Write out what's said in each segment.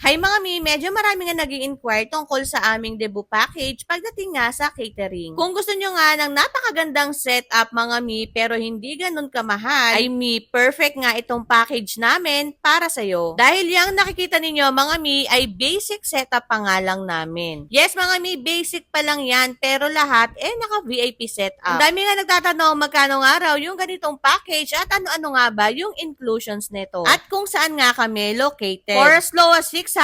Hi mga mi, medyo marami nga nag-i-inquire tungkol sa aming debut package pagdating nga sa catering. Kung gusto nyo nga ng napakagandang setup mga mi pero hindi ganun kamahal, ay mi, perfect nga itong package namin para sa'yo. Dahil yung nakikita ninyo mga mi ay basic setup pa nga lang namin. Yes mga mi, basic pa lang yan pero lahat naka-VIP setup. Ang dami nga nagtatanong magkano nga raw yung ganitong package at ano-ano nga ba yung inclusions nito. At kung saan nga kami located. For as low as 600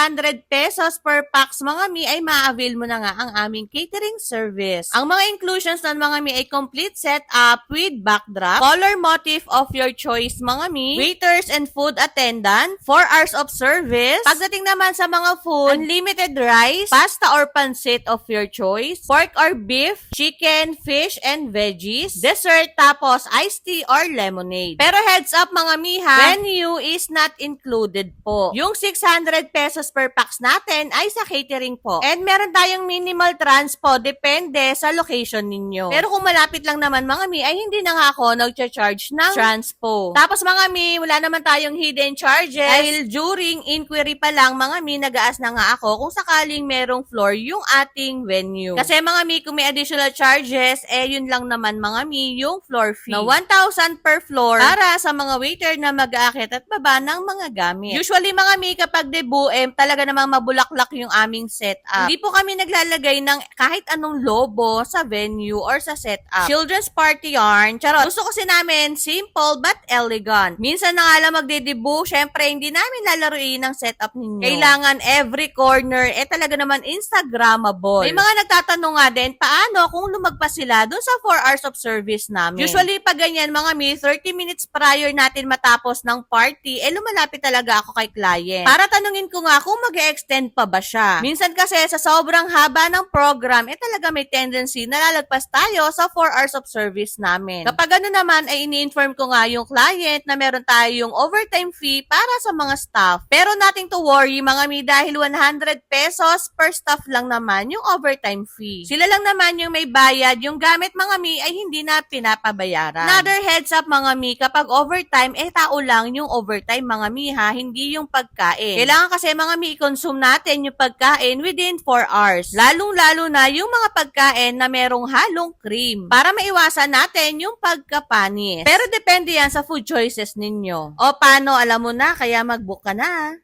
pesos per packs mga mi ay ma-avail mo na nga ang aming catering service. Ang mga inclusions ng mga mi ay complete setup with backdrop, color motif of your choice mga mi, waiters and food attendant, 4 hours of service. Pagdating naman sa mga food, unlimited rice, pasta or pancit of your choice, pork or beef, chicken, fish and veggies, dessert tapos iced tea or lemonade. Pero heads up mga mi ha, venue is not included po. Yung 600 pesos per packs natin ay sa catering po. And meron tayong minimal transpo, depende sa location ninyo. Pero kung malapit lang naman mga mi, ay hindi na nga ako nag-charge ng transpo. Tapos mga mi, wala naman tayong hidden charges. Dahil during inquiry pa lang mga mi, nag-aas na nga ako kung sakaling merong floor yung ating venue. Kasi mga mi, kung may additional charges, yun lang naman mga mi, yung floor fee. Na 1,000 per floor para sa mga waiter na mag-aakit at baba ng mga gamit. Usually mga mi, kapag debut, talaga namang mabulaklak yung aming setup. Hindi po kami naglalagay ng kahit anong lobo sa venue or sa setup. Children's party yarn, charot. Gusto kasi namin simple but elegant. Minsan na nga lang magde-debut, syempre hindi namin lalaruin ang setup ninyo. Kailangan every corner, talaga naman Instagrammable. May mga nagtatanong nga din, paano kung lumagpas sila dun sa 4 hours of service namin? Usually, pag ganyan mga mi, 30 minutes prior natin matapos ng party, lumalapit talaga ako kay client. Para tanungin ko nga kung mag-extend pa ba siya. Minsan kasi sa sobrang haba ng program, talaga may tendency na lalagpas tayo sa 4 hours of service namin. Kapag ano naman ay ini-inform ko nga yung client na meron tayong overtime fee para sa mga staff. Pero nothing to worry mga mi dahil 100 pesos per staff lang naman yung overtime fee. Sila lang naman yung may bayad, yung gamit mga mi ay hindi na pinapabayaran. Another heads up mga mi, kapag overtime, tao lang yung overtime mga mi ha, hindi yung pagkain. Kailangan kasi mga mi, i-consume natin yung pagkain within 4 hours. Lalong-lalo na yung mga pagkain na merong halong cream para maiwasan natin yung pagkapanis. Pero depende yan sa food choices ninyo. O paano, alam mo na, kaya mag-book ka na.